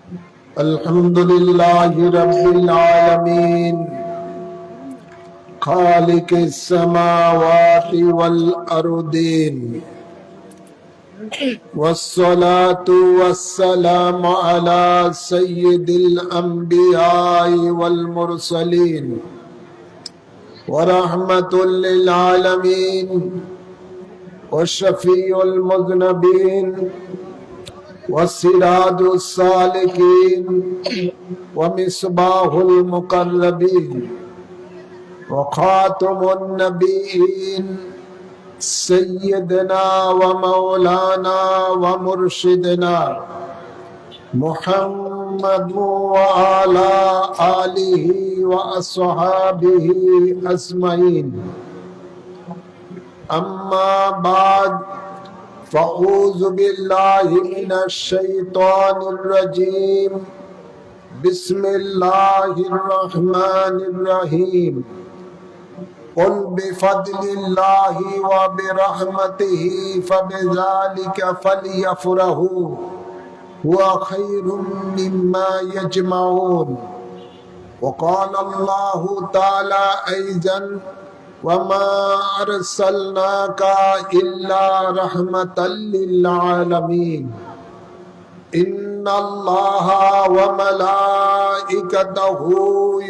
الحمد لله رب العالمين خالق السماوات والأرضين والصلاة والسلام على سيد الأنبياء والمرسلين ورحمة للعالمين والشفيع المذنبين والسراج السالكين ومصباح المقربين وخاتم النبيين سيدنا ومولانا ومرشدنا محمد وعلى آله وأصحابه أجمعين. أما بعد فأعوذ بالله من الشيطان الرجيم. بسم الله الرحمن الرحيم. قل بفضل الله وبرحمته فبذلك فليفرحوا هو خير مما يجمعون. وقال الله تعالى أيضا وما أرسلناك إلا رحمة للعالمين. إن الله وملائكته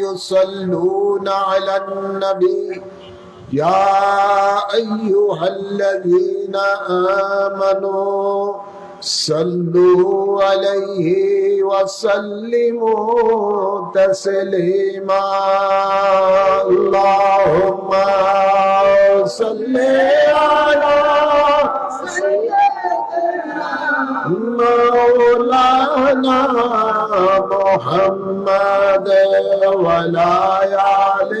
يصلون على النبي يا أيها الذين آمنوا صلوا عليه وسلموا تسليما. اللهم صل على مولانا محمد وعلى آل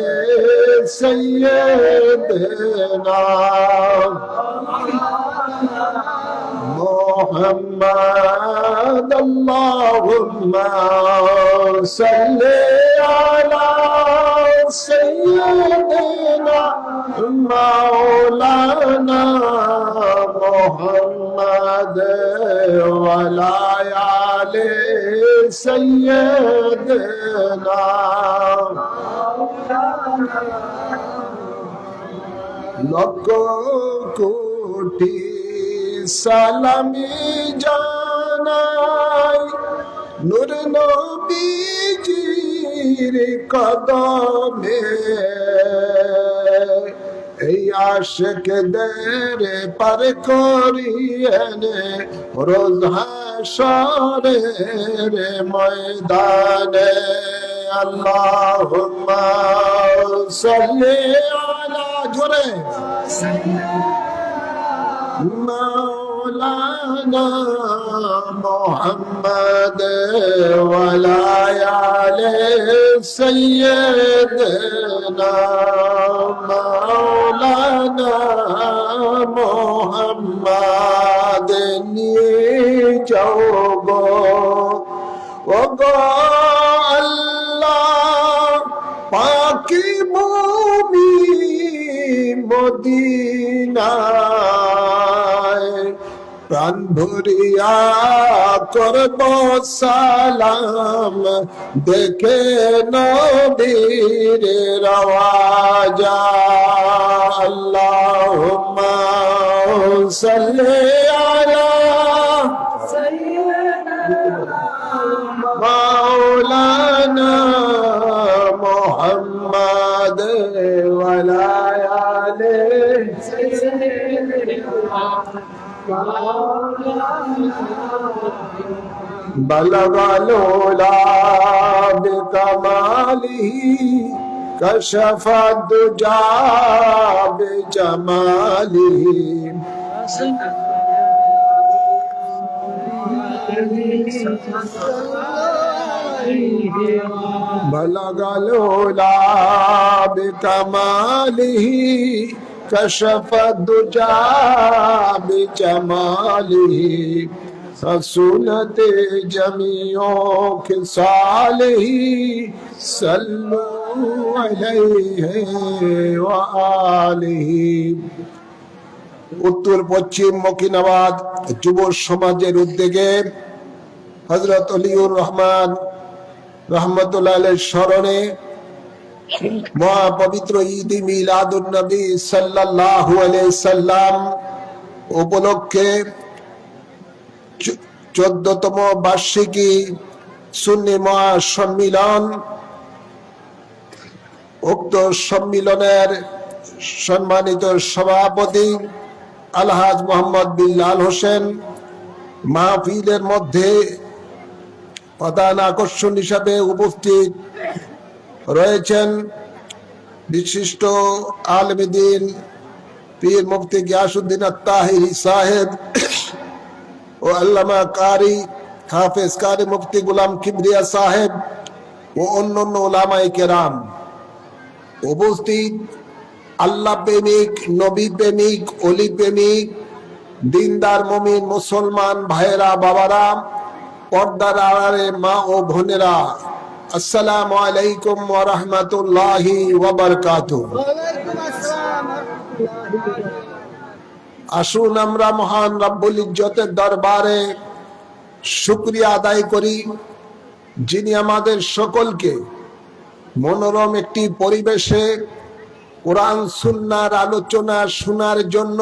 سيدنا محمد. اللهم صل على سيدنا مولانا محمد وعلى آل سيدنا. লক্ষ কোটি সালামি জানাই নূর নবীজির কদমে। এই আশিকদের পার করিয়েনে রোজ হাশরের ময়দানে। আল্লাহুম্মা সাল্লি আলা জোরে مولانا محمد وعلى آل سيدنا مولانا محمد নিচৌগো ওগো আল্লাহ পাকি ভূমি মদিনা প্রাণ ভরিয়া করব সালাম দেখে নবীর রওজা। আল্লাহুম্মা সাল্লি আলা মাওলানা মুহাম্মদ ওয়ালা আলি বলগলোলা বিকমালিহি কশফ দুজা বিজমালিহি। বলগলোলা বিকমালিহি कशफ दुजा बिजमालिही हसूलत जमीओ खिसालिही सल्लु अलैहि व आलिही। उत्तर पश्चिम मकिनाबाद যুব সমাজের উদ্যোগে হযরত অলিউর রহমান রহমতুল্লাহ আলাইহির স্মরণে মহাপবিত্র ঈদ মিলাদুন নবী সাল্লাল্লাহু আলাইহি সাল্লাম উপলক্ষে 14তম বার্ষিকী সুন্নি মহাসম্মিলন, উক্ত সম্মিলনের সম্মানিত সভাপতি আলহাজ মোহাম্মদ বিল্লাল হোসেন, মাহফিলের মধ্যে প্রধান আকর্ষণ হিসাবে উপস্থিত রয়েছেন বিশিষ্ট আলেমে দ্বীন পীর মুফতি গিয়াসউদ্দিন আত-তাহিরি সাহেব ও আল্লামা কারি হাফেজ কারি মুফতি গোলাম কিবরিয়া সাহেব ও অন্যান্য উলামায়ে কেরাম, উপস্থিত আল্লাহ প্রেমিক, নবী প্রেমিক, অলি প্রেমিক, দিনদার মুমিন মুসলমান ভাইয়েরা, বাবারা, পর্দার আড়ালে মা ও বোনেরা, আসসালামু আলাইকুম ওয়া রাহমাতুল্লাহি ওয়া বারাকাতুহু। আসুন আমরা মহান রব্বুল ইজ্জতের দরবারে শুকরিয়া আদায় করি, যিনি আমাদের সকলকে মনোরম একটি পরিবেশে কোরআন সুন্নাহর আলোচনা শোনার জন্য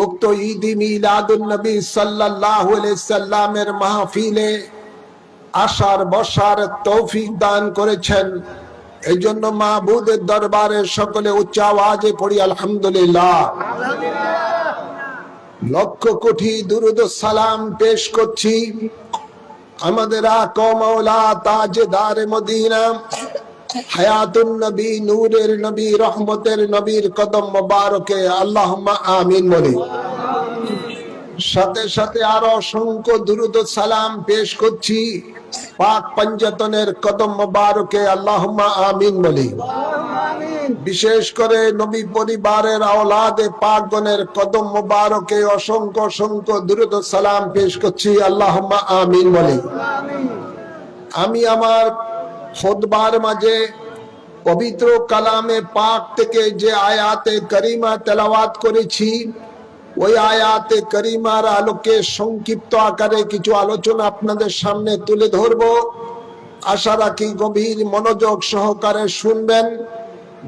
উক্ত ঈদ মিলাদুন নবী সাল্লাল্লাহু আলাইহি সাল্লামের মাহফিলে আসার বসার তৌফিক দান করেছেন। এই জন্য মাবুদের দরবারে সকলে উচ্চ আওয়াজে পড়ি আলহামদুলিল্লাহ। লক্ষ কোটি দুরূদ ও সালাম পেশ করছি আমাদের আকা মাওলা তাজদার মদিনা হায়াতুন নবী, নূরের নবী, রহমতের নবীর কদম মোবারকে, আল্লাহুম্মা আমিন বলি। সাথে সাথে আরো অসংখ্য দুরূদ ও সালাম পেশ করছি পাক পঞ্জতনের কদম মোবারকে, আল্লাহুম্মা আমিন বলি। বিশেষ করে নবী পরিবারের আওলাদে পাকগণের কদম মোবারকে অসংখ্য অসংখ্য দুরূদ ও সালাম পেশ করছি, আল্লাহুম্মা আমিন বলি। আমি আমার খুতবার মাঝে পবিত্র কালামে পাক থেকে যে আয়াতে করিমা তেলাওয়াত করেছি, ওই আয়াতে করিমার আলোকে সংক্ষিপ্ত আকারে কিছু আলোচনা আপনাদের সামনে তুলে ধরব। আশা রাখি গভীর মনোযোগ সহকারে শুনবেন।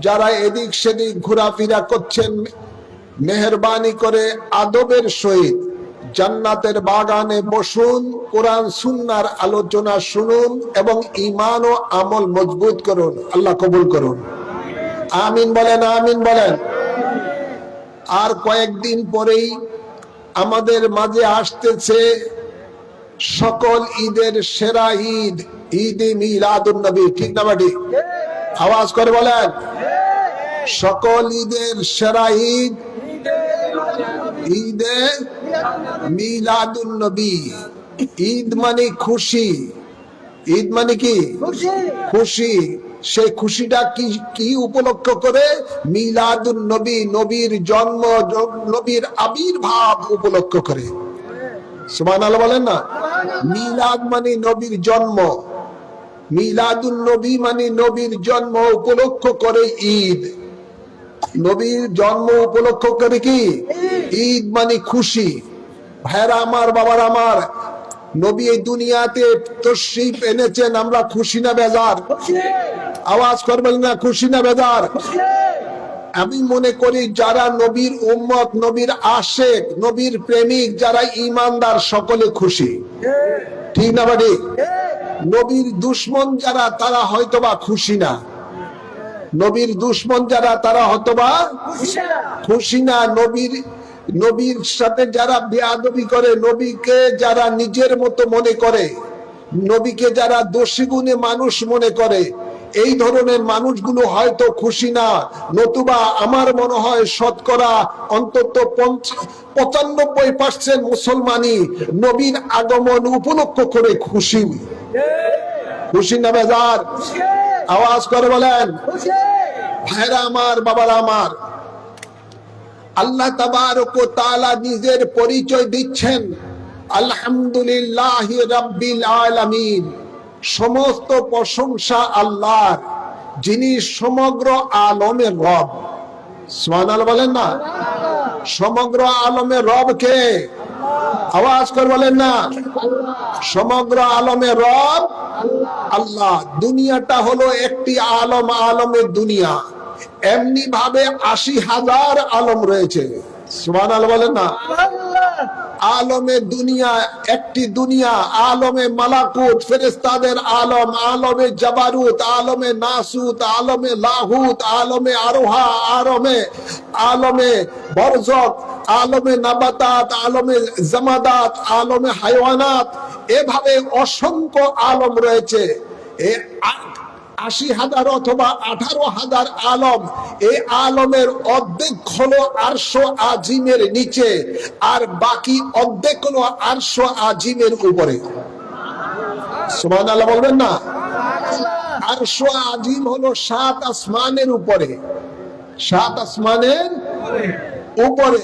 যারা এদিক সেদিক ঘোরাফেরা করছেন, মেহেরবানি করে আদবের সহিত জান্নাতের বাগানে বসুন, কোরআন সুন্নাহর আলোচনা শুনুন এবং ঈমান ও আমল মজবুত করুন। আল্লাহ কবুল করুন, আমিন বলেন, আমিন বলেন। আর কয়েকদিন পরেই আমাদের মাঝে আসতেছে সকল ঈদের সেরা ঈদ, ঈদ মিলাদুন নবী, ঠিক না বাড়ি? আওয়াজ করে বলেন, সকল ঈদের সেরা ঈদ ঈদে মিলাদুন নবী। ঈদ মানে খুশি, ঈদ মানে কি? খুশি। সেই খুশিটা কি উপলক্ষ করে? মিলাদুন নবী, নবীর জন্ম, নবীর আবির্ভাব উপলক্ষ করে। সুবহানাল্লাহ বলেন না? মিলাদ মানে নবীর জন্ম, মিলাদুন নবী মানে নবীর জন্ম উপলক্ষ করে ঈদ। নবীর জন্ম উপলক্ষ করে কি ঈদ মানে খুশি। ভাইরা আমার, বাবার আমার, নবী এই দুনিয়াতে তশরীফ এনেছেন, আমরা খুশি না বেজার? আওয়াজ করবেন না, খুশি না বেজার? আমি মনে করি যারা নবীর উম্মত, নবীর আশেক, নবীর প্রেমিক, যারা ঈমানদার, সকলে খুশি, ঠিক না বাড়ি? নবীর দুশ্মন যারা, তারা হয়তোবা খুশি না। নবীর দুশ্মন যারা, তারা হয়তোবা খুশি না। নবীর সাথে যারা বেয়াদবি করে, নবীকে যারা নিজের মতো মনে করে, নবীকে যারা দোষী গুণে মানুষ মনে করে, এই ধরনের মানুষগুলো হয়তো খুশি না। নতুবা আমার মনে হয় শতকরা অন্তত 95% মুসলমানই নবীর আগমন উপলক্ষ করে খুশি। খুশি না বেজার? আওয়াজ করে বলেন। ভাইরা আমার, বাবারা আমার, আল্লাহ তাবারক ওয়া তাআলা নিজের পরিচয় দিচ্ছেন আলহামদুলিল্লাহি রাব্বিল আলামিন। সমস্ত প্রশংসা আল্লাহর, যিনি সমগ্র আলমের রব। সুবহানাল্লাহ বলেন না? সমগ্র আলমের রব কে? আওয়াজ করে বলেন না। সমগ্র আলমের রব আল্লাহ। দুনিয়াটা হলো একটি আলম, আলমের দুনিয়া। এমনি ভাবে ৮০,০০০ আলম রয়েছে। সুবহানাল্লাহ বলেন না। আলমে দুনিয়া একটি দুনিয়া, আলমে মালাকুত ফেরেশতাদের আলম, আলমে জাবারুত, আলমে নাসুত, আলমে লাহুত, আলমে আরোহা, আলমে বরজক, আলমে নাবাতাত, আলমে জামাদাত, আলমে হাইওয়ানাত, এভাবে অসংখ্য আলম রয়েছে। ৮০,০০০ অথবা ১৮,০০০ আলম। এই আলমের অর্ধেক হলো আরশ আজিমের নিচে, আর বাকি অর্ধেক হলো আরশ আজিমের উপরে। সুবহানাল্লাহ বলবেন না। আরশ আজিম হলো ৭ আসমানের উপরে, ৭ আসমানের উপরে।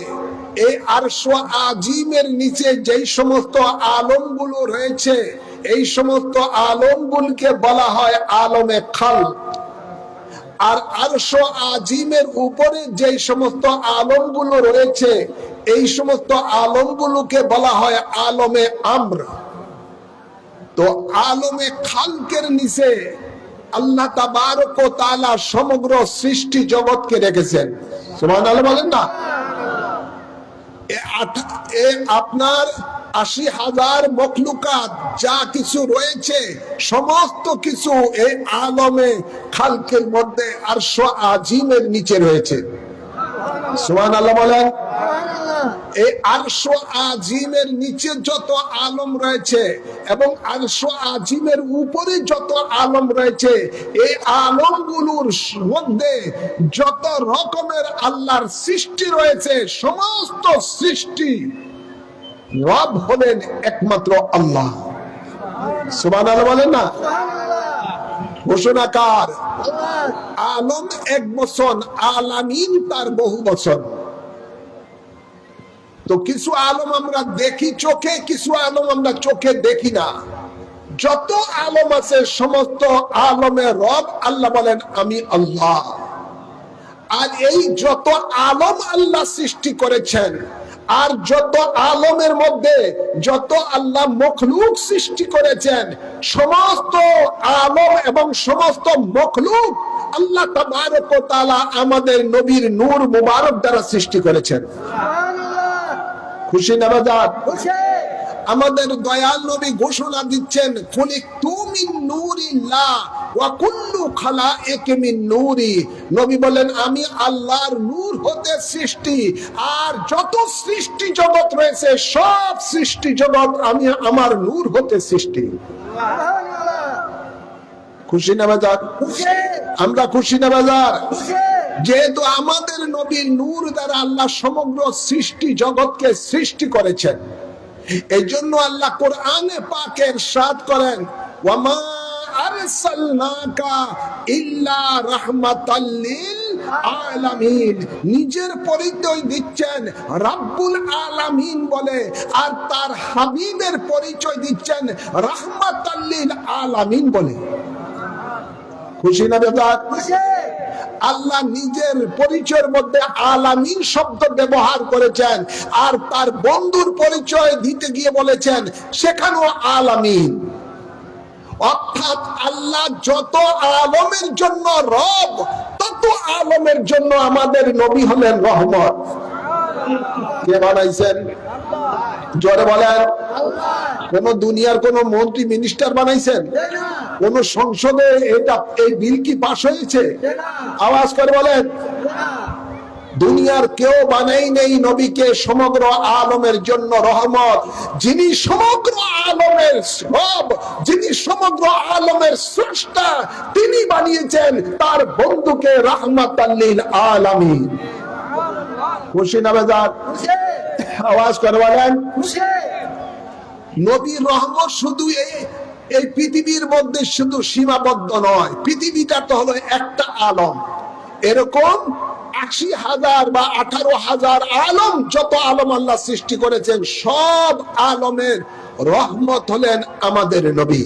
এই আরশ আজিমের নিচে যেই সমস্ত আলমগুলো রয়েছে, এই সমস্ত আলমগুলোকে বলা হয় আলমে খালক। আর আরশ আজিমের উপরে যেই সমস্ত আলমগুলো রয়েছে, এই সমস্ত আলমগুলোকে বলা হয় আলমে আমর। তো আলমে খালকের নিচে আল্লাহ তাবারক ওয়া তাআলা সমগ্র সৃষ্টি জগৎকে রেখেছেন। সুবহানাল্লাহ বলেন না। আপনার ৮০,০০০ মখলুকাত যা কিছু রয়েছে, সমস্ত কিছু এই আলমে খালকের মধ্যে আরশ আজিমের নিচে রয়েছে। সুবহানাল্লাহ বলেন। এই আরশ আজিমের নিচে যত আলম রয়েছে এবং আরশ আজিমের উপরে যত আলম রয়েছে, এই আলমগুলোর মধ্যে যত রকমের আল্লাহর সৃষ্টি রয়েছে, সমস্ত সৃষ্টি রব হলেন একমাত্র আল্লাহ। সুবহানাল্লাহ বলেন না। ঘোষণাকার আলম এক বচন, আলামিন তার বহু বচন। তো কিছু আলম আমরা দেখি চোখে, কিছু আলম আমরা চোখে দেখি না। যত আলম আছে সমস্ত আলমের রব আল্লাহ বলেন আমি আল্লাহ। আর এই যত আলম আল্লাহ সৃষ্টি করেছেন, আর যত আলমের মধ্যে যত আল্লাহ মখলুক সৃষ্টি করেছেন, সমস্ত আলম এবং সমস্ত মখলুক আল্লাহ তাবারক ওয়া তাআলা আমাদের নবীর নূর মুবারক দ্বারা সৃষ্টি করেছেন। খুশি না বাজার? আমাদের দয়াল নবী ঘোষণা দিচ্ছেন, খুলিকতু মিন নূরিল্লাহ ওয়া কুল্লু খালাইক মিন নূরি। নবী বলেন আমি আল্লাহর নূর হতে সৃষ্টি, আর যত সৃষ্টি জগৎ রয়েছে সব সৃষ্টি জগৎ আমি আমার নূর হতে সৃষ্টি। খুশি না বাজার? আমরা খুশি না বাজার? যেহেতু আমাদের নবীর নূর দ্বারা আল্লাহ সমগ্র সৃষ্টি জগৎকে সৃষ্টি করেছেন, এই জন্য আল্লাহ কোরআনে পাকে ইরশাদ করেন, ওয়ামা আরসালনাকা ইল্লা রাহমাতাল লিল আলামিন। নিজের পরিচয় দিচ্ছেন রাব্বুল আলামিন বলে, আর তার হাবিবের পরিচয় দিচ্ছেন রাহমাতাল লিল আলামিন বলে। খুশি না বেজার? আল্লাহ নিজের পরিচয়ের মধ্যে আলামিন শব্দ ব্যবহার করেছেন, আর তার বন্ধুর পরিচয় দিতে গিয়ে বলেছেন সেখানেও আলামিন। অর্থাৎ আল্লাহ যত আলমের জন্য রব, তত আলমের জন্য আমাদের নবী হলেন রহমত। কে বানাইছেন? জোরে বলেন। কোন দুনিয়ার কোন মন্ত্রী মিনিস্টার বানাইছেন? কোন সংসদে এই বিল কি পাস হয়েছে? আওয়াজ করে বলেন। দুনিয়ার কেউ বানাই নেই নবীকে সমগ্র আলমের জন্য রহমত। যিনি সমগ্র আলমের রব, যিনি সমগ্র আলমের স্রষ্টা, তিনি বানিয়েছেন তার বন্ধুকে রাহমাতাল লিল আলামিন। খুশি না বেজার? আওয়াজ করে বলেন। নবীর রহমত শুধু এই পৃথিবীর মধ্যে শুধু সীমাবদ্ধ নয়, পৃথিবীটা তো হলো একটা আলম। এরকম ৮০,০০০ বা ১৮,০০০ আলম, যত আলম আল্লাহ সৃষ্টি করেছেন, সব আলমের রহমত হলেন আমাদের নবী।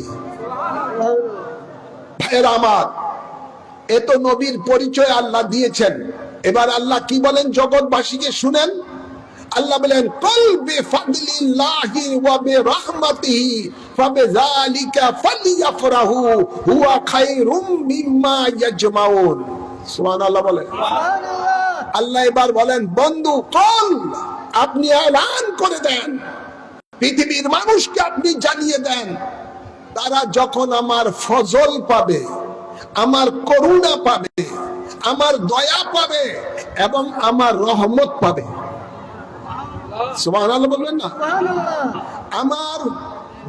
ভাইয়েরা আমার, এত নবীর পরিচয় আল্লাহ দিয়েছেন। এবার আল্লাহ কি বলেন জগৎবাসীকে শুনেন। আল্লাহ বলেন কুল বিফাদলিল্লাহি ওয়া বিরাহমাতিহি ফাবিযালিকা ফালইফরাহু হুয়া খায়রুম মিম্মা ইয়াজমাউন। সুবহানাল্লাহ বলেন। আল্লাহ এবার বলেন বন্ধু কুল, আপনি এলান করে দেন, পৃথিবীর মানুষকে আপনি জানিয়ে দেন, তারা যখন আমার ফজল পাবে, আমার করুণা পাবে, আমার দয়া পাবে এবং আমার রহমত পাবে। সুবহানাল্লাহ বলবেন না? আমার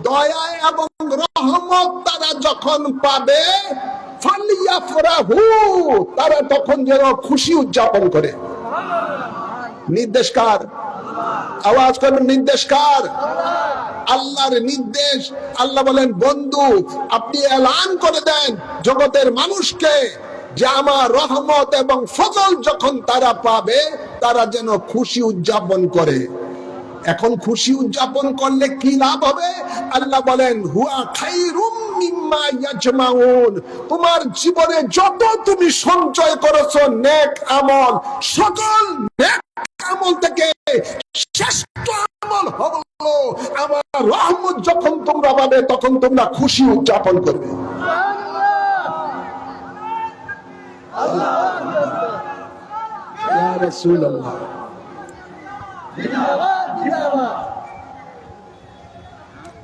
দয়া এবং রহমত তারা যখন পাবে, ফালিয়াফরাহু, তারা তখন যেন খুশি উদযাপন করে। নির্দেশ কার? আওয়াজ করবেন, নির্দেশ কার? আল্লাহর নির্দেশ। আল্লাহ বলেন বন্ধু আপনি এলান করে দেন জগতের মানুষকে যে আমার রহমত এবং ফজল যখন তারা পাবে, তারা যেন খুশি উদযাপন করে। এখন খুশি উদযাপন করলে কি লাভ হবে? আল্লাহ বলেন হুয়া খায়রুম মিম্মা ইয়াজমাউন, তোমার জীবনে যত তুমি সঞ্চয় করেছো নেক আমল, সকল নেক আমল থেকে শ্রেষ্ঠ আমল হলো আমার রহমত যখন তোমরা পাবে, তখন তোমরা খুশি উদযাপন করবে। ইয়া রাসূলুল্লাহ,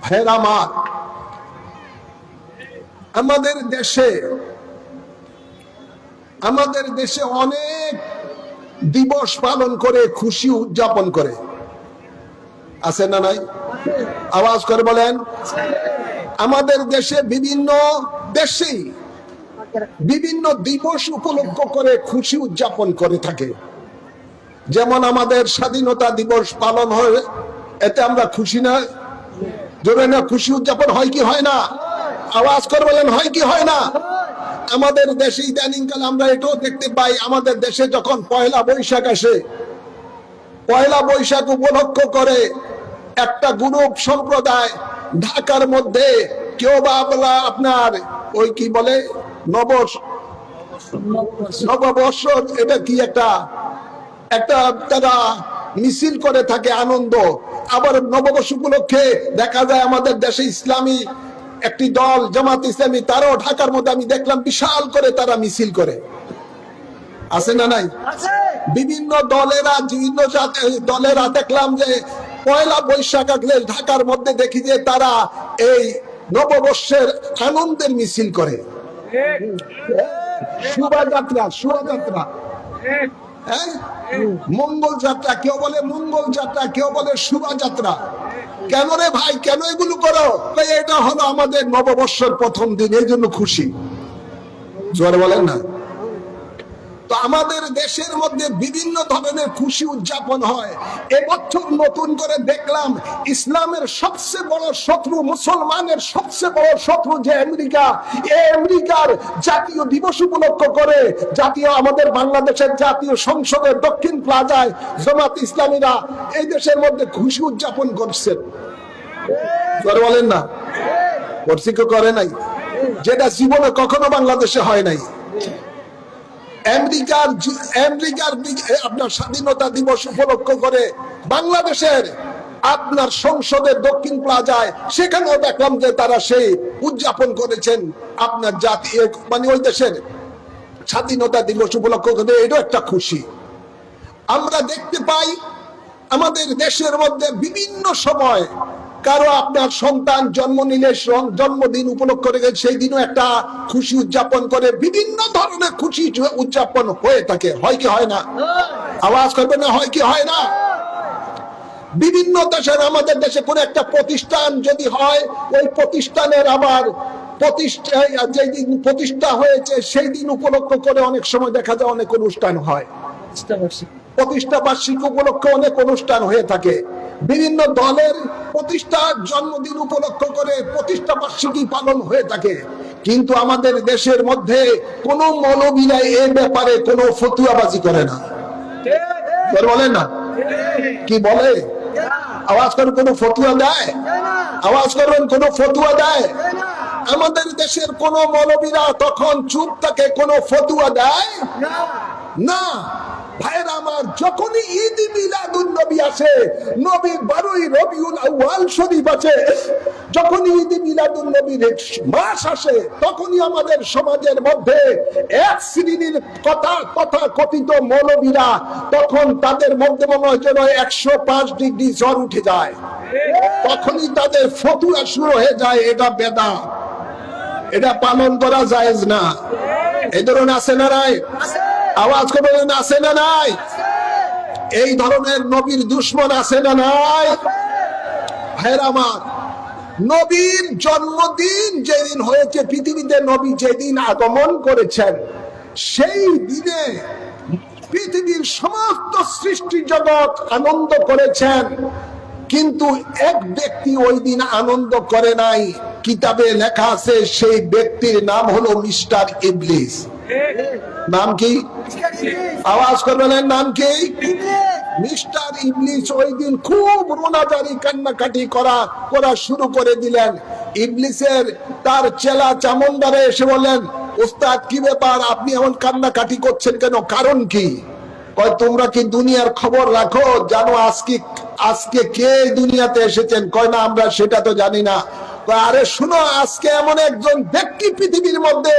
ভাইরা আমার, আমাদের দেশে অনেক দিবস পালন করে, খুশি উদযাপন করে, আছে না নাই? আওয়াজ করে বলেন। আমাদের দেশে দেশেই বিভিন্ন দিবস উপলক্ষ করে খুশি উদযাপন করে থাকে। যেমন আমাদের স্বাধীনতা দিবস পালন হয়, এতে আমরা খুশি না? জোরে না? খুশি উদযাপন হয় কি হয় না? আওয়াজ করে বলেন, হয় কি হয় না? আমাদের দেশে ইদানিংকাল আমরা এটাও দেখতে পাই, আমাদের দেশে যখন পয়লা বৈশাখ আসে, পয়লা বৈশাখ উপলক্ষ করে একটা গ্রুপ সম্প্রদায় ঢাকার মধ্যে কেউ বা আপনার ওই কি বলে নববর্ষ, এটা কি একটা তারা মিছিল করে থাকে আনন্দ। আবার নববর্ষ উপলক্ষে দেখা যায় আমাদের দেশে ইসলামী একটি দল জামাত ইসলামী, তারাও ঢাকার মধ্যে আমি দেখলাম বিশাল করে তারা মিছিল করে। আছে না নাই? বিভিন্ন দলেরা দেখলাম যে পয়লা বৈশাখ আসলে ঢাকার মধ্যে দেখি যে তারা এই নববর্ষের আনন্দের মিছিল করে, শোভাযাত্রা, হ্যাঁ, মঙ্গল যাত্রা, কেউ বলে মঙ্গল যাত্রা, কেউ বলে শোভাযাত্রা। কেন রে ভাই, কেন এগুলো করো? এটা হলো আমাদের নববর্ষের প্রথম দিন, এই জন্য খুশি। জোরে বলেন না? তো আমাদের দেশের মধ্যে বিভিন্ন ধরনের খুশি উদযাপন হয়। এবছর নতুন করে দেখলাম ইসলামের সবচেয়ে বড় শত্রু, মুসলমানের সবচেয়ে বড় শত্রু যে আমেরিকা, এই আমেরিকার জাতীয় দিবস উপলক্ষ করে আমাদের বাংলাদেশের জাতীয় সংসদের দক্ষিণ প্লাজায় জামাত ইসলামীরা এই দেশের মধ্যে খুশি উদযাপন করছেন। বলেন না? করছি কেউ করে নাই? যেটা জীবনে কখনো বাংলাদেশে হয় নাই। আমেরিকার আপনার স্বাধীনতা দিবস উপলক্ষ করে বাংলাদেশের আপনার সংসদের দক্ষিণ প্লাজায়, সেখানেও দেখলাম যে তারা সেই উদযাপন করেছেন আপনার জাতীয় ওই দেশের স্বাধীনতা দিবস উপলক্ষ করে। এটাও একটা খুশি। আমরা দেখতে পাই আমাদের দেশের মধ্যে বিভিন্ন সময় কারো আপনার সন্তান জন্ম নিলে জন্মদিন উপলক্ষ করে সেই দিনও একটা খুশি উদযাপন করে। বিভিন্ন ধরনের খুশি উদযাপন হয়ে থাকে, হয় কি হয় না? আওয়াজ করবে না, হয় কি হয় না? বিভিন্ন দেশের, আমাদের দেশে কোন একটা প্রতিষ্ঠান যদি হয়, ওই প্রতিষ্ঠানের আবার যেদিন প্রতিষ্ঠা হয়েছে সেই দিন উপলক্ষ করে অনেক সময় দেখা যায় অনেক অনুষ্ঠান হয়। প্রতিষ্ঠা বার্ষিকী উপলক্ষে অনেক অনুষ্ঠান হয়ে থাকে। বিভিন্ন দলের প্রতিষ্ঠার জন্মদিন উপলক্ষ করে প্রতিষ্ঠা বার্ষিকী পালন হয়ে থাকে। কিন্তু আমাদের দেশের মধ্যে কোন মৌলবীরা এ ব্যাপারে কোনো ফতুয়াবাজি করে না। বলেন না? কি বলে? আওয়াজ করেন, কোন ফতুয়া দেয়? আওয়াজ করবেন, কোন ফতুয়া দেয়? আমাদের দেশের কোন মৌলবীরা তখন চুপ থাকে, কোন ফতুয়া দেয় না। ভাইরা আমার, যখনই ঈদ মিলাদুন নবী আসে, নবীর 12ই রবিউল আউয়াল শরীফ আছে, যখনই ঈদ মিলাদুন নবীর মাস আসে, তখনই আমাদের সমাজের মধ্যে এক শ্রেণীর তথাকথিত মৌলবীরা, তখন তাদের মধ্যে মনে হয় যেন 105 ডিগ্রি জ্বর উঠে যায়। তখনই তাদের ফতুয়া শুরু হয়ে যায়, এটা বেদাত, এটা পালন করা জায়েজ না। এই ধরনের আছে না নাই? আওয়াজ করে বলেন আছে না নাই? এই ধরনের নবীর দুশ্মন আছে না নাই? ভাইরা আমার, নবীর জন্মদিন যেদিন হয়েছে পৃথিবীতে, নবী যেদিন আগমন করেছেন, সেই দিনে পৃথিবীর সমস্ত সৃষ্টি জগৎ আনন্দ করেছেন, কিন্তু এক ব্যক্তি ওই দিন আনন্দ করে নাই। কিতাবে লেখা আছে সেই ব্যক্তির নাম হলো মিস্টার ইবলিস। নাম কি? আওয়াজ করবেন, নাম কি? মিস্টার ইবলিস ওই দিন খুব রোনাজারি কান্নাকাটি করা শুরু করে দিলেন। ইবলিসের তার চেলা চামুন্ডারে এসে বললেন, ওস্তাদ কি ব্যাপার, আপনি এমন কান্নাকাটি করছেন কেন, কারণ কি? কয়, তোমরা কি দুনিয়ার খবর রাখো, জানো আজকে কে দুনিয়াতে এসেছেন? কয়, না, আমরা সেটা তো জানি না। আরে শুনো, আজকে এমন একজন ব্যক্তি পৃথিবীর মধ্যে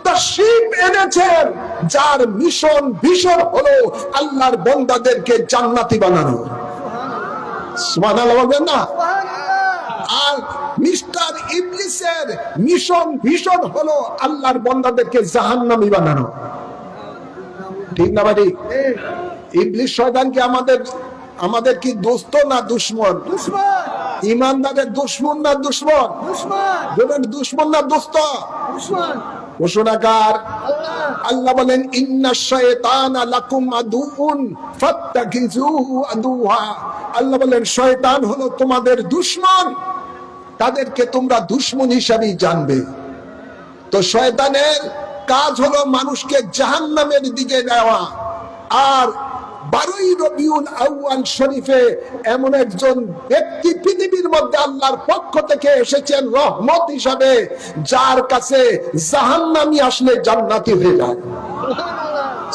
তাশরীফ এনেছেন, যার মিশন ভীষণ হলো আল্লাহর বান্দাদেরকে জান্নাতি বানানো। সুবহানাল্লাহ বলবেন না? আর মিস্টার ইবলিসের মিশন ভীষণ হলো আল্লাহর বান্দাদেরকে জাহান্নামী বানানো। ঠিক না ভাই? ইবলিস শয়তান কি আমাদের কি দোস্ত না দুশমন? ইমানদারের দুশমন না দুশমন? দুশমন না দোস্ত? ঘোষণাকার আল্লাহ বলেন, ইন্নাশ শায়তানা লাকুম আদুউন ফাত্তাখিযুহু আদুওয়া। আল্লাহ বলেন, শয়তান হলো তোমাদের দুশমন, তাদেরকে তোমরা দুশমন হিসেবেই জানবে। তো শয়তানের কাজ হলো মানুষকে জাহান্নামের দিকে নেওয়া। আর 12ই রবিউল আউয়াল শরীফে এমন একজন ব্যক্তি পৃথিবীর মধ্যে আল্লাহর পক্ষ থেকে এসেছেন রহমত হিসাবে, যার কাছে জাহান্নামী আসলে জান্নাতি হয়ে যায়।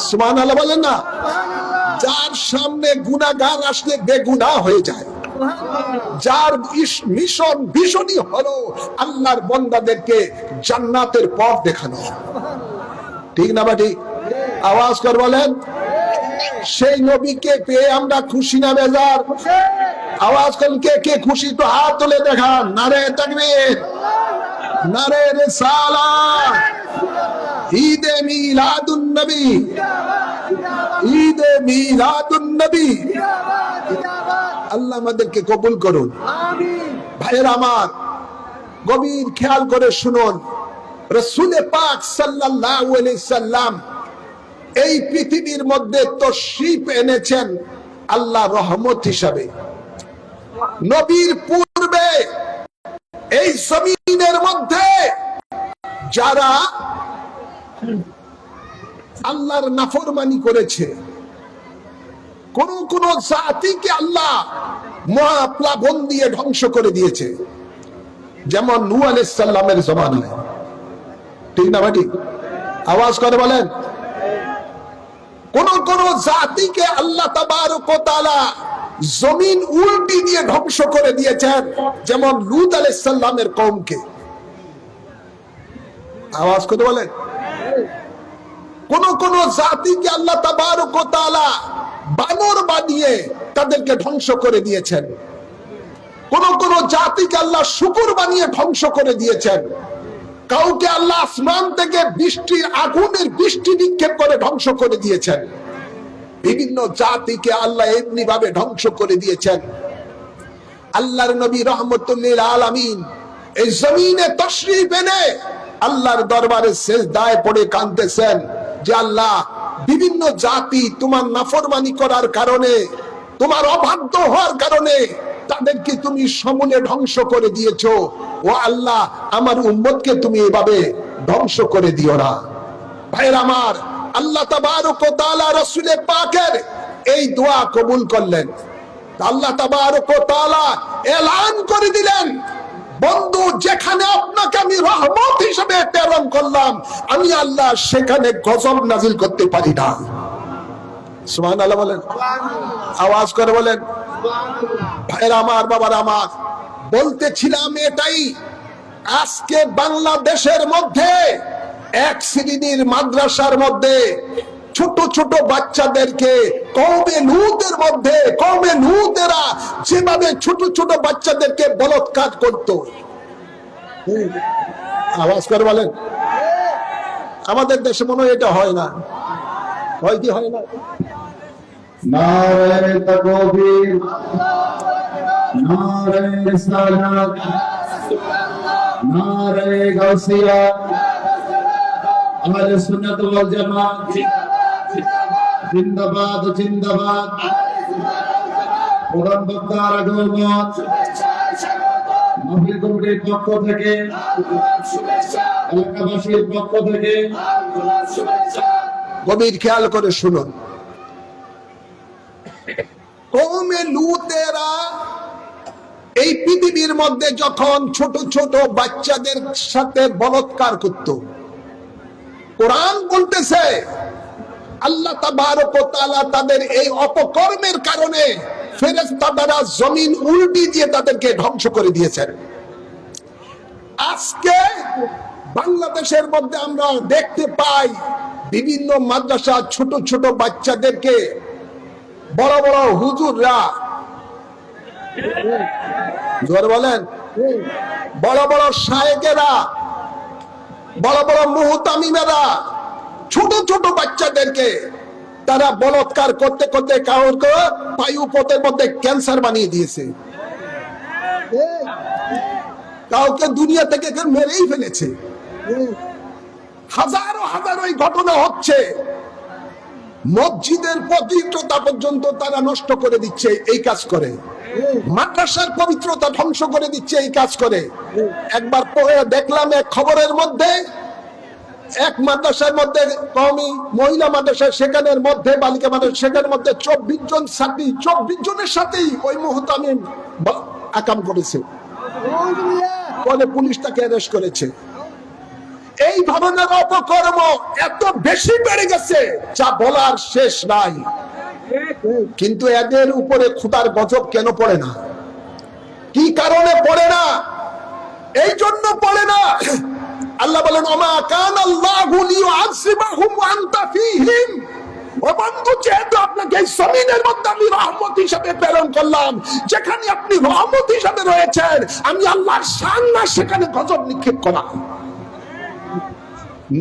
সুবহানাল্লাহ বলেন না? যার সামনে গুনাহগার আসলে বেগুনাহ হয়ে যায়। যার মিশন ভীষণই হলো আল্লাহর বান্দাদেরকে জান্নাতের পথ দেখানো। ঠিক না বাটি? আওয়াজ করে বলেন, সেই নবীকে পেয়ে আমরা খুশি না বেজার? আওয়াজ করেন, কে কে খুশি? তো হাত তুলে দেখান। নারে তাকবীর, নারে রিসালাত। ঈদে মিলাদুন নবী, ঈদে মিলাদুন নবী। আল্লাহ আমাদেরকে কবুল করুন। ভাইয়ের আমার, গভীর খেয়াল করে শুনুন, রাসূল পাক সাল্লাল্লাহু আলাইহি সাল্লাম এই পৃথিবীর মধ্যে তাশরীফ এনেছেন আল্লাহ রহমত হিসাবে। নবীর পূর্বে এই জমিনের মধ্যে যারা আল্লাহর নাফরমানি করেছে, কোন কোন জাতিকে আল্লাহ মহাপ্লাবন দিয়ে ধ্বংস করে দিয়েছে, যেমন নূহ আলাইহিস সালামের জমানায়। ঠিক না ভাই? আওয়াজ করে বলেন। কোন কোন জাতিকে আল্লাহ তাবারক ওয়া তাআলা জমিন উল্টি দিয়ে ধ্বংস করে দিয়েছেন, যেমন লূত আলাইহিস সালামের কওমকে। আওয়াজ করে বলেন। কোন কোন জাতিকে আল্লাহ তাবারক ওয়া তাআলা বানর বানিয়ে তাদেরকে ধ্বংস করে দিয়েছেন। কোন কোন জাতিকে আল্লাহ শূকর বানিয়ে ধ্বংস করে দিয়েছেন। কাউকে আল্লাহ আসমান থেকে বৃষ্টির আগুনের বৃষ্টি নিক্ষেপ করে ধ্বংস করে দিয়েছেন। বিভিন্ন জাতিকে আল্লাহ এমনি ভাবে ধ্বংস করে দিয়েছেন। আল্লাহর নবী রাহমাতুল লিল আলামিন এই জমিনে তাশরীফ এনে আল্লাহর দরবারে সিজদায় পড়ে কাঁদতেছেন যে আল্লাহ, বিভিন্ন জাতি তোমার নাফরমানি করার কারণে, তোমার অবাধ্য হওয়ার কারণে তাদেরকে তুমি সমূলে ধ্বংস করে দিয়েছো। ও আল্লাহ, আমার উম্মতকে তুমি এভাবে ধ্বংস করে দিও না। ভাইয়ের আমার, আল্লাহ তাবারক ওয়া তাআলা রাসূল পাকের এই দোয়া কবুল করলেন। আল্লাহ তাবারক ওয়া তাআলা এলান করে দিলেন, বন্ধু, যেখানে আপনাকে করলাম, আমি আল্লাহ সেখানে গজব নাজিল করতে পারি না। সুবহানাল্লাহ বলেন, আওয়াজ করে বলেন। ভাইরা আমার, বাবার আমার, বলতেছিলাম এটাই, আজকে বাংলাদেশের মধ্যে এক শ্রেণীর মাদ্রাসার মধ্যে ছোট ছোট বাচ্চাদেরকে কওমে লূতের মধ্যে, কওমে লূতেরা যেভাবে ছোট ছোট বাচ্চাদেরকে বলাৎকার করত, আওয়াজ করে বলেন, আমাদের দেশে মনে হয় এটা হয় না, হয় কি হয় না? নারে তাকবীর, নারে রিসালাত, নারে গাউসিয়া, আহলে সুন্নাত ওয়াল জামাত জিন্দাবাদ, জিন্দাবাদ। প্রধান বক্তার আগমন, মাহফিল কমিটির পক্ষ থেকে, এলাকাবাসীর পক্ষ থেকে গভীর খেয়াল করে শুনুন। কওমে লূতেরা এই পৃথিবীর মধ্যে যখন ছোট ছোট বাচ্চাদের সাথে বলাৎকার করত, কোরআন বলতেছে আল্লাহ তাবারক ওয়া তাআলা তাদের এই অপকর্মের কারণে ফেরেশতা দ্বারা জমিন উল্টি দিয়ে তাদেরকে ধ্বংস করে দিয়েছেন। আজকে বাংলাদেশের মধ্যে আমরা দেখতে পাই বিভিন্ন মাদ্রাসা ছোট ছোট বাচ্চাদেরকে বড় বড় হুজুররা, জোরে বলেন, বড় বড় শায়েকেরা, বড় বড় মুহতামিমেরা ছোট ছোট বাচ্চাদেরকে তারা বলাৎকার করতে করতে কাউকে পায়ু পথের মধ্যে ক্যান্সার বানিয়ে দিয়েছে, কাউকে দুনিয়া থেকে মেরেই ফেলেছে। হাজারো হাজারো এই ঘটনা হচ্ছে। মসজিদের পবিত্রতা পর্যন্ত তারা নষ্ট করে দিচ্ছে এই কাজ করে, মাদ্রাসার পবিত্রতা ধ্বংস করে দিচ্ছে এই কাজ করে। একবার দেখলাম এক খবরের মধ্যে, এক মাদ্রাসার মধ্যে, কওমি মহিলা মাদ্রাসা, সেখানের মধ্যে বালিকা মাদ্রাসা, সেখানের মধ্যে 24 জন ছাত্রী, 24 জনের সাথেই ওই মুহতামিম আকাম করেছে, পরে পুলিশ তাকে অ্যারেস্ট করেছে। এই ধরনের অপকর্ম এত বেশি বেড়ে গেছে যা বলার শেষ নাই। কিন্তু এদের উপরে খোদার গজব কেন পড়ে না? কি কারণে পড়ে না? এই জন্য পড়ে না, আল্লাহ বলেন ওমা কান আল্লাহু লিয়ুআযিবাহুম ওয়া আনতা ফীহিম। ও বন্ধু, যেহেতু আপনাকে এই জমিনের মধ্যে আমি রহমত হিসেবে প্রেরণ করলাম, যেখানে আপনি রহমত হিসেবে রয়েছেন, আমি আল্লাহর শান না সেখানে গজব নিক্ষেপ করা।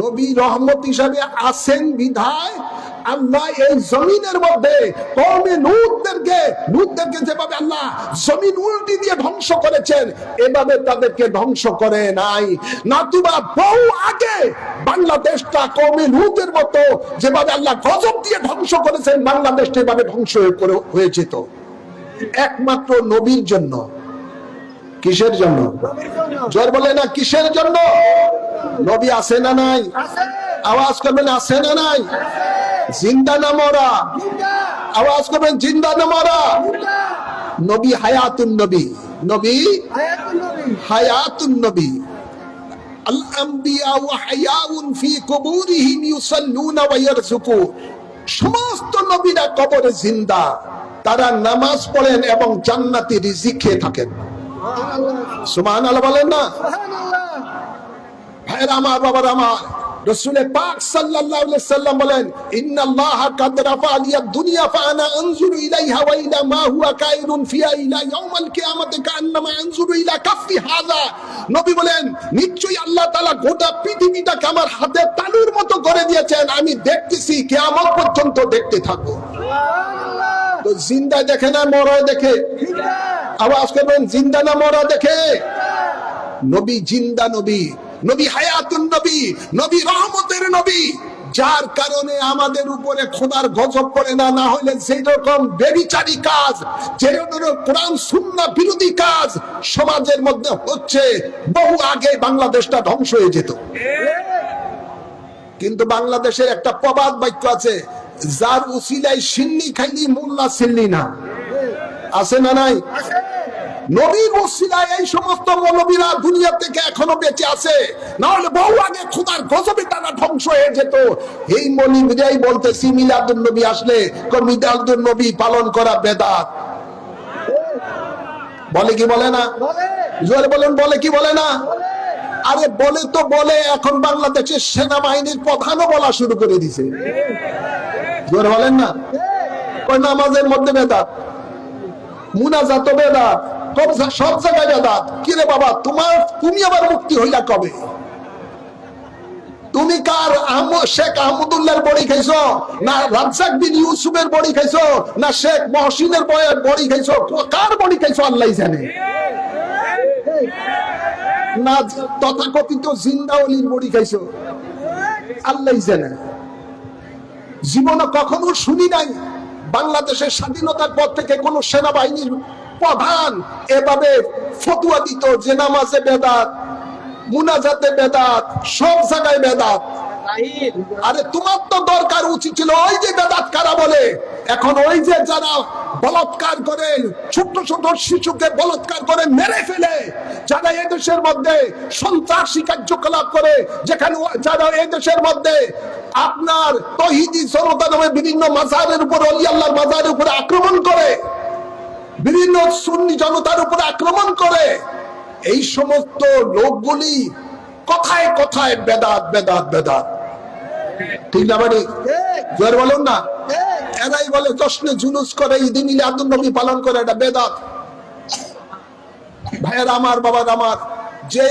নবী রহমত হিসাবে আছেন বিধায় আল্লাহ এই জমিনের মধ্যে কওমে লূতদেরকে যেভাবে আল্লাহ জমিন উল্টি দিয়ে ধ্বংস করেছেন, এভাবে তাদেরকে ধ্বংস করে নাই। নতুবা বহু আগে বাংলাদেশটা কওমে লূতের মতো যেভাবে আল্লাহ গজব দিয়ে ধ্বংস করেছেন, বাংলাদেশটা এভাবে ধ্বংস হয়ে যেত একমাত্র নবীর জন্য। কিসের জন্য? জোর বলে না, কিসের জন্য? নবী আছে না নাই? আওয়াজ করবেন, আছে না নাই? জিন্দা না মরা? আওয়াজ করবেন, জিন্দা না মরা? নবী হায়াতুন নবী, নবী হায়াতুন নবী। আল আম্বিয়া ওয়া হায়াউন ফি কুবুরিহিম ইউসাল্লুনা ওয়া ইয়ারযুকুন। সমস্ত নবীরা কবরে জিন্দা, তারা নামাজ পড়েন এবং জান্নাতি রিজিক খেয়ে থাকেন। সুবহানাল্লাহ বলেন না? ভাইরা আমার, বাবার আমার, রাসূল পাক সাল্লাল্লাহু আলাইহি সাল্লাম বলেন ইন্নাল্লাহা কাদ রাফা লিয়াদ দুনিয়া ফাআনা আনজুরু ইলাইহা ওয়া ইলা মা হুয়া কায়িনুন ফিহা ইলা ইয়াউমাল কিয়ামাতি কান্নামা আনজুরু ইলা কাফি হাযা। নবী বলেন নিশ্চয়ই আল্লাহ তাআলা গোটা পৃথিবীটাকে আমার হাতের তালুর মতো করে দিয়েছেন, আমি দেখতেছি, কিয়ামত পর্যন্ত দেখতে থাকবো। সুবহানাল্লাহ। তো জিন্দা দেখে না মরা দেখে? আওয়াজ করবেন, জিন্দা না মরা দেখে? নবী জিন্দা নবী, নবী হায়াতুন নবী, নবী রহমতের নবী, যার কারণে আমাদের উপরে খোদার গজব পড়ে না। না হলে সেই রকম বেবিচারী কাজ, যেরকম কোরআন সুন্নাহ বিরোধী কাজ সমাজের মধ্যে হচ্ছে, বহু আগে বাংলাদেশটা ধ্বংস হয়ে যেত। কিন্তু বাংলাদেশের একটা প্রবাদ বাক্য আছে, যার উসিলায় সিন্নি খাইলি মোল্লা সিন্নি না। আছে না নাই? নবীর ওসিলায় এই সমস্ত মৌলবীরা দুনিয়া থেকে এখনো বেঁচে আছে, না হলে বহু আগে খোদার গজবে তারা ধ্বংস হয়ে যেত। এই মৌলবীরাই বলতেছি মিলাদুন নবী আসলে মিলাদুন নবী পালন করা বেদাত। বলে কি বলে না? জোরে বলেন, বলে কি বলে না? আরে বলে তো বলে, এখন বাংলাদেশের সেনাবাহিনীর প্রধানও বলা শুরু করে দিছে। জোরে বলেন না? নামাজের মধ্যে বেদাত, মুনাজাত বেদাত, সব জায়গায় বেদাত। কিরে বাবা, তুমি আবার মুক্তি হইলা কবে? তুমি কার শেখ আহমদুল্লাহর বড়ি খাইছো, না রাজ্জাক বিন ইউসুফের বড়ি খাইছো, না শেখ মহসিনের বড়ি খাইছো? কার বড়ি খাইছো আল্লাহ জানে। না তথাকথিত জিন্দাওয়ালির বড়ি খাইছো, আল্লাহ জানে। জীবনে কখনো শুনি নাই বাংলাদেশের স্বাধীনতার পর থেকে কোন সেনাবাহিনীর প্রধান এভাবে ফতোয়া দিত যে নামাজে বেদাত, মুনাজাতে বেদাত, সব জায়গায় বেদাত। আরে তোমার তো দরকার উচিত ছিল ওই যে বেদাত কারা বলে, এখন ওই যে যারা বলাৎকার করে, ছোট ছোট শিশুকে বলাৎকার করে মেরে ফেলে, যারা এই দেশের মধ্যে সন্ত্রাসী কার্যকলাপ করে, যেখানে যারা এই দেশের মধ্যে আপনার তৌহিদি জনতা নামে বিভিন্ন মাজারের উপর, ওলি আল্লাহর মাজারের উপরে আক্রমণ করে, বিভিন্ন সুন্নি জনতার উপরে আক্রমণ করে, এই সমস্ত লোকগুলি কথায় কথায় বেদাত বেদাত বেদাত। ঠিক না বাড়ি? জোর বলুন না। এরাই বলে জশ্নে জুলুস করে, ঈদে মিলাদুন নবী পালন করে, এটা বেদাত। ভাইয়ের আমার, বাবার আমার, যে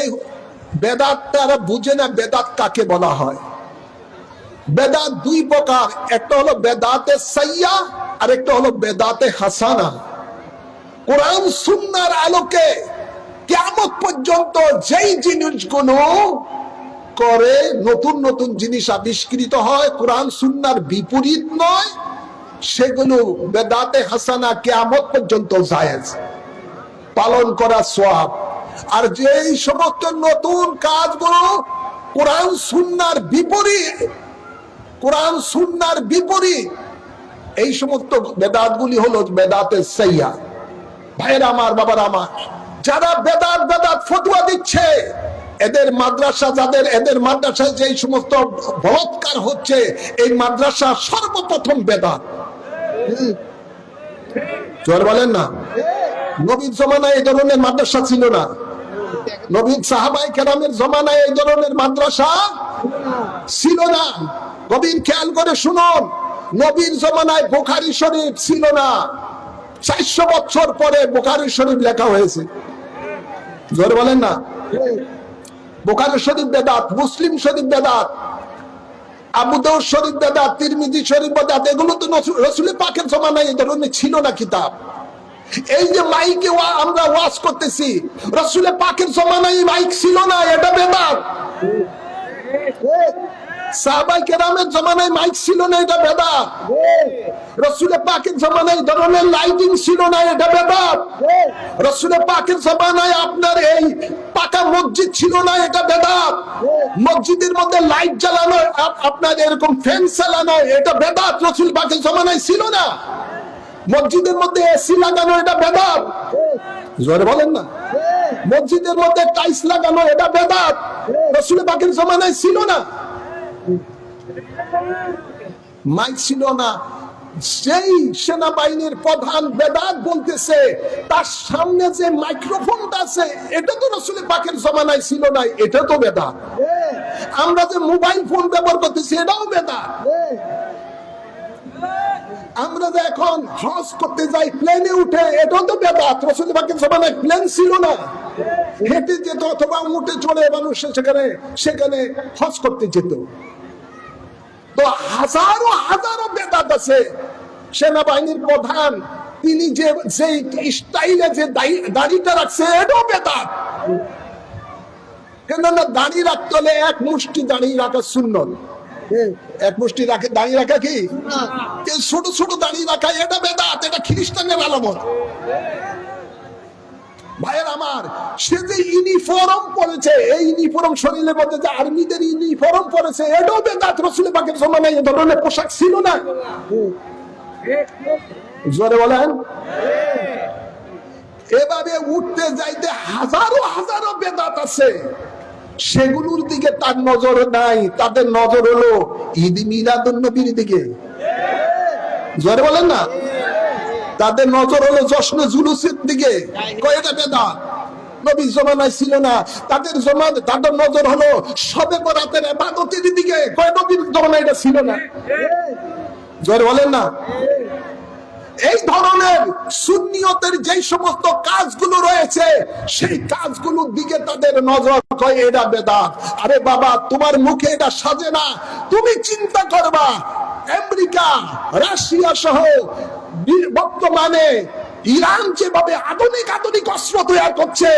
বেদাত তারা বুঝে না বেদাত কাকে বলা হয়। বেদাত দুই প্রকার, একটা হলো বেদাতে সাইয়া আর একটা হলো বেদাতে হাসানা। কোরআন সুন্নাহর আলোকে কিয়ামত পর্যন্ত যেই জিনিসগুলো করে, নতুন নতুন জিনিস আবিষ্কৃত হয়, কোরআন সুন্নাহর বিপরীত নয়, সেগুলো বেদাতে হাসানা, কিয়ামত পর্যন্ত জায়েজ, পালন করা সওয়াব। আর যেই সমস্ত নতুন কাজগুলো কোরআন সুন্নাহর বিপরীত, কোরআন সুন্নাহর বিপরীত, এই সমস্ত বেদাতগুলি হলো বেদাতে সাইয়া। ভাইয়ের আমার, বাবার আমার, যারা বেদাত বেদাত ফতোয়া দিচ্ছে, এদের মাদ্রাসা, যাদের এদের মাদ্রাসায় যে সমস্ত বলাৎকার হচ্ছে, এই মাদ্রাসা সর্বপ্রথম বেদাত। জোর বলেন না। নবীর জমানায় এই ধরনের মাদ্রাসা ছিল না, নবীর সাহাবায়ে কেরামের জমানায় এই ধরনের মাদ্রাসা ছিল না। নবীর খেয়াল করে শুনুন, নবীর জমানায় বুখারী শরীফ ছিল না, 400 বছর পরে বুখারী শরীফ লেখা হয়েছে। জোর বলেন না। বুখারী শরীফ বেদাত, মুসলিম শরীফ বেদাত, আবু দাউদ শরীফ বেদাত, তিরমিজি শরীফ বেদাত। এগুলো তো রাসূল পাকের জমানায় এই ধরনের ছিল না কিতাব। এই যে মাইকে আমরা ওয়াজ করতেছি, রাসূল পাকের জমানায় মাইক ছিল না, এটা বেদাত। সাহাবায়ে কেরামের জমানায় মাইক ছিল না, এটা বেদাত। রাসূল পাকের জমানায় এই ধরনের লাইটিং ছিল না, এটা বেদাত। রাসূল পাকের জমানায় আপনার এই পাকা মসজিদ ছিল না, এটা বেদাত। মসজিদের মধ্যে লাইট জ্বালানো, আপনার এরকম ফ্যান চালানো, এটা বেদাত। রাসূল পাকের জমানায় ছিল না। মসজিদের মধ্যে এসি লাগানো, এটা বেদাত। জোরে বলেন না। মসজিদের মধ্যে টাইলস লাগানো, এটা বেদাত। রাসূল পাকের জমানায় ছিল না, মাইক ছিল না। যেই সেনাবাহিনীর প্রধান বেদাত বলতেছে, তার সামনে যে মাইক্রোফোনটা আছে, এটা তো রাসূল পাকের জমানায় ছিল না, এটা তো বেদাত। আমরা যে মোবাইল ফোন ব্যবহার করতেছি, এটাও বেদাত। আমরা যে এখন হজ করতে যাই, প্লেনে উঠে, এটাও তো বেদাত। রাসূল পাকের জমানায় প্লেন ছিল না, হেঁটে যেত অথবা উঠে চড়ে মানুষ সেখানে হজ করতে যেত। তো হাজারো হাজারো বেদাত আছে। সেনাবাহিনীর প্রধান তিনি যে স্টাইলে যে দাড়িটা রাখছে, এটাও বেদাত। কেননা দাড়ি রাখতে হলে এক মুষ্টি দাড়ি রাখা সুন্নত। এক মুষ্টি দাড়ি রাখা কি? ছোট ছোট দাড়ি রাখা, এটা বেদাত, এটা খ্রিস্টানের আলামত। ভাইয়ের আমার, সে যে ইউনিফর্ম পরেছে, এই ইউনিফর্ম শরীরের মধ্যে যে আর্মিদের ইউনিফর্ম পরেছে, এটাও বেদাত। রাসূল পাকের জমানায় এই ধরনের পোশাক ছিল না। জোরে বলেন। এভাবে উঠতে যাইতে হাজারো হাজারো বেদাত আছে, সেগুলোর দিকে তার নজর নাই। তাদের নজর হলো ঈদ মিলাদুন নবীর দিকে। জোরে বলেন না। তাদের নজর হলো জশ্নে জুলুসের দিকে। কয়টা বেদাত নবীর জমানায় ছিল না। তাদের নজর হলো শবে বরাতের ইবাদতের দিকে। কয় নবীর জমানায় এটা ছিল না? জোরে বলেন না। এই ধরনের সুন্নিয়তের যে সমস্ত কাজগুলো রয়েছে, সেই কাজগুলোর দিকে তাদের নজর। কয় এটা বেদাত। আরে বাবা, তোমার মুখে এটা সাজে না। তুমি চিন্তা করবা, আমেরিকা, রাশিয়া সহ বর্তমানে ইরান যেভাবে আধুনিক আধুনিক অস্ত্র তৈরি করছে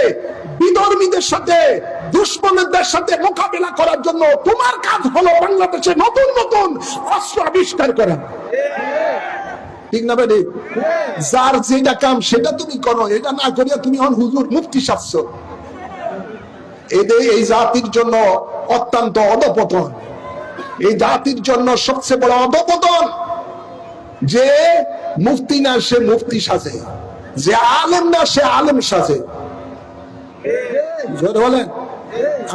বিধর্মীদের সাথে, দুশ্মনদের সাথে মোকাবেলা করার জন্য, তোমার কাজ হলো বাংলাদেশে নতুন নতুন অস্ত্র আবিষ্কার করা। ঠিক না বেটি? যার যেটা কাম সেটা তুমি করো, এটা না করিয়া তুমি এখন হুজুর মুফতি সাজছ। এই জাতির জন্য অত্যন্ত অধপতন। এই জাতির জন্য সবচেয়ে বড় অধপতন যে মুফতি না সে মুফতি সাজে, যে আলেম না সে আলেম সাজে। বলেন,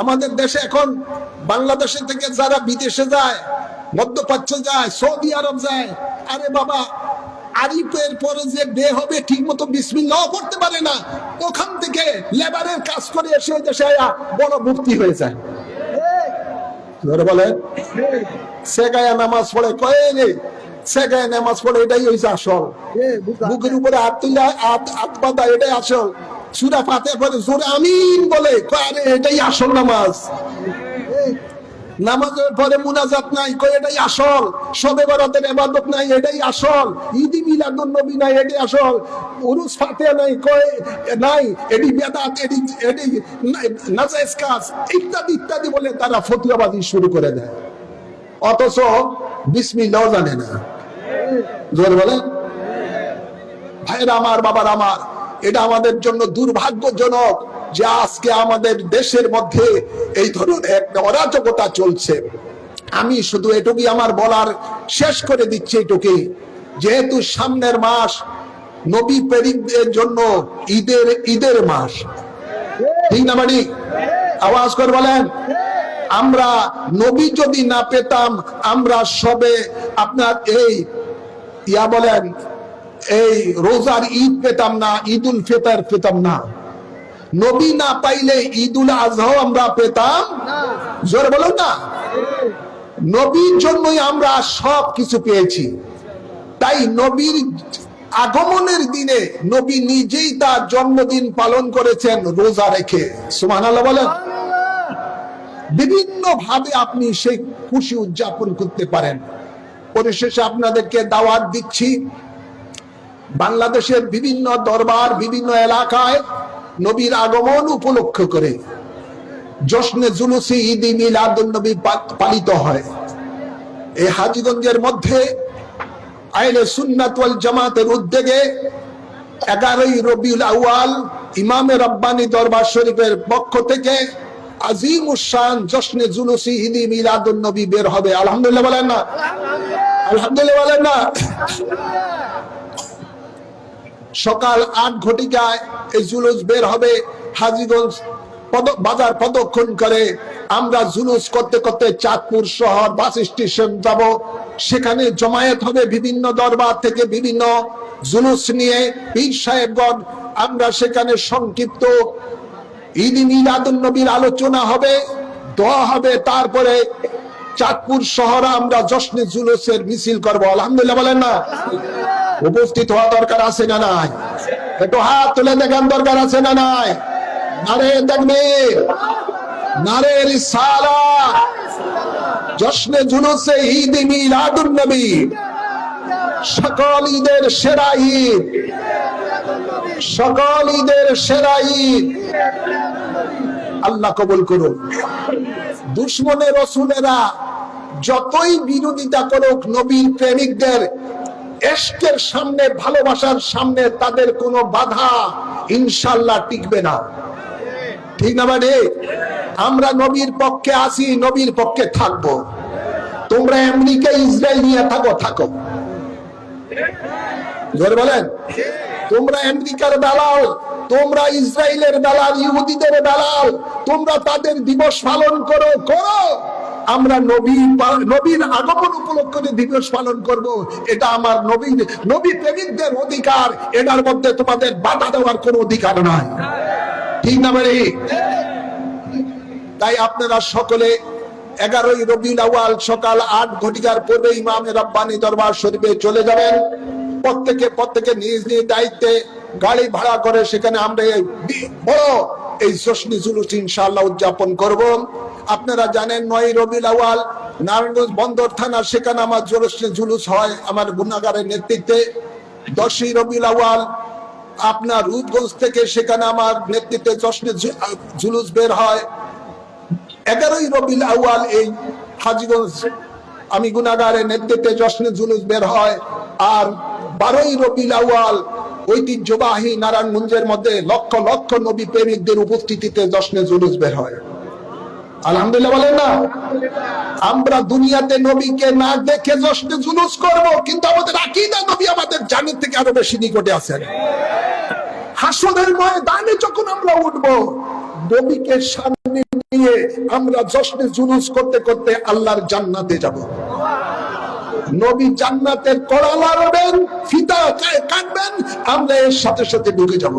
আমাদের দেশে এখন বাংলাদেশে থেকে যারা বিদেশে যায়, মধ্যপ্রাচ্য যায়, সৌদি আরব যায়, আরে বাবা, আরিফের পরে যে বে হবে ঠিক মতো বিসমিল্লাহ পড়তে পারে না, ওখান থেকে লেবারের কাজ করে এসে দেশে বড় মুফতি হয়ে যায়। বলেন, সেগায়া নামাজ পড়ে, কয়ে সেগায় নামাজ পড়ে, এটাই হয়েছে আসল। বুকের উপরে হাত তুলে হাত বাঁধা, এটাই আসল। সূরা ফাতিহা পড়ে জোরে আমিন বলে, আরে এটাই আসল নামাজ। নামাজের পরে মুনাজাত নাই, কই এটাই আসল। শবে বরাতের ইবাদত নাই, এটাই আসল। ঈদ মিলাদুন নবী নাই, এটাই আসল। উরুস ফাতিহা নাই, কই নাই, এটি বেদাত, এটি নাজায়েজ কাজ, ইত্যাদি ইত্যাদি বলে তারা ফতোয়াবাজি শুরু করে দেয়। অথচ বিসমিল্লাহ জানে না। জোর বলে ভাইরা আমার, বাবার আমার, এটা আমাদের জন্য দুর্ভাগ্যজনক যে আজকে আমাদের দেশের মধ্যে এই ধরনের একটা অরাজকতা চলছে। আমি শুধু এটুকুই আমার বলার শেষ করে দিচ্ছি, এটুকুই, যেহেতু সামনের মাস নবী প্রেরিতদের জন্য ঈদের মাস। ঠিক না বাড়ি? আওয়াজ করে বলেন। আমরা নবী যদি না পেতাম, আমরা সবে আপনার এই বলেন এই রোজার ঈদ পেতাম না, ঈদ উল ফিতর পেতাম না। নবী না পাইলে ঈদ উল আজহাও আমরা পেতাম। জোরে বলুন না। নবীর জন্যই আমরা সব কিছু পেয়েছি। তাই নবীর আগমনের দিনে নবী নিজেই তার জন্মদিন পালন করেছেন রোজা রেখে। সুবহানাল্লাহ বলেন। বিভিন্ন ভাবে আপনি সেই খুশি উদযাপন করতে পারেন। পরিশেষে আপনাদেরকে দাওয়াত দিচ্ছি, বাংলাদেশের বিভিন্ন দরবার, বিভিন্ন এলাকায় নবীর আগমন উপলক্ষ করে জশ্নে জুলুসে ঈদ মিলাদুন নবী পালিত হয়। এই হাজীগঞ্জের মধ্যে আহলে সুন্নাত ওয়াল জামাতের উদ্যোগে 11ই রবিউল আউয়াল ইমামে রাব্বানী দরবার শরীফের পক্ষ থেকে আজিমুস শান জশ্নে জুলুসে ঈদ মিলাদুন নবী বের হবে। আলহামদুলিল্লাহ বলেন না। আলহামদুলিল্লাহ বলেন না। সকাল 8 ঘটিকায় এই জুলুস বের হবে। হাজীগঞ্জ বাজার প্রদক্ষিণ করে আমরা জুলুস করতে করতে চাঁদপুর শহর বাস স্টেশন যাব। সেখানে জমায়েত হবে বিভিন্ন দরবার থেকে বিভিন্ন জুলুস নিয়ে পীর সাহেবগণ। আমরা সেখানে সংক্ষিপ্ত ঈদ মিলাদুন নবীর আলোচনা হবে, দোয়া হবে। তারপরে চাঁদপুর শহরে আমরা জশ্নে জুলুসের মিছিল করব। আলহামদুলিল্লাহ বলেন না। উপস্থিত হওয়া দরকার আছে না নাই? একটু হাত তুলে দেখান দরকার আছে না নাই? নারে তাকবীর, নারে রিসালাত, জশ্নে জুলুসে ঈদ মিলাদুন নবী, সকল ঈদের সেরা ঈদ, সকল ঈদের সেরা ঈদ। আল্লাহ কবুল করুন। দুশমনে রসুলেরা যতই বিরোধিতা করুক, নবীর প্রেমিকদের ইশকের সামনে, ভালোবাসার সামনে তাদের কোনো বাধা ইনশাআল্লাহ টিকবে না। ঠিক না মানে? আমরা নবীর পক্ষে আছি, নবীর পক্ষে থাকবো। তোমরা আমেরিকা ইসরায়েল নিয়ে থাকো। জোরে বলেন। তোমরা আমেরিকার দালাল, তোমরা ইসরায়েলের দালাল, ইহুদিদের দালাল, তোমরা তাদের দিবস পালন করো করো, আমরা নবীর আগমন উপলক্ষে দিবস পালন করব, এটা আমার নবী প্রেমিকদের অধিকার, এটার মধ্যে তোমাদের বাধা দেওয়ার কোনো অধিকার নাই। ঠিক না ভাই? তাই আপনারা সকলে 11ই রবিউল আউয়াল সকাল 8 ঘটিকার পূর্বে ইমামে রাব্বানি দরবার শরীফে চলে যাবেন। প্রত্যেকে নিজ নিজ দায়িত্বে গাড়ি ভাড়া করে সেখানে আমরা বড় এই জশ্নে জুলুস ইনশাআল্লাহ উদযাপন করব। আপনারা জানেন 9ই রবিউল আউয়াল নারায়ণগঞ্জ বন্দর থানা, সেখানে আমার জশ্নে জুলুস হয় আমার গুনাহগারের নেতৃত্বে। 10ই রবিউল আউয়াল আপনার রূপগঞ্জ থেকে সেখানে আমার নেতৃত্বে জশ্নে জুলুস বের হয়। 11ই রবিউল আউয়াল এই হাজীগঞ্জ আমি গুনাহগারের নেতৃত্বে জশ্নে জুলুস বের হয়। আর 12ই রবিউল আউয়াল ঐতিহ্যবাহী নারায়ণগঞ্জের মধ্যে লক্ষ লক্ষ নবী প্রেমিকদের উপস্থিতিতে জশ্নে জুলুস বের হয়। আলহামদুলিল্লাহ বলেন না? আমরা দুনিয়াতে নবীকে না দেখে জশ্নে জুলুস করব, কিন্তু আমাদের আকীদা নবী আমাদের জানের থেকে আরো বেশি নিকটে আছেন। হাসরের ময়দানে যখন আমরা উঠব, নবীকে সামনে নিয়ে আমরা জশ্নে জুলুস করতে করতে আল্লাহর জান্নাতে যাব। নবী জান্নাতের কড়া লাগাবেন, ফিতা কাটবেন, আমরা এর সাথে সাথে ঢুকে যাব।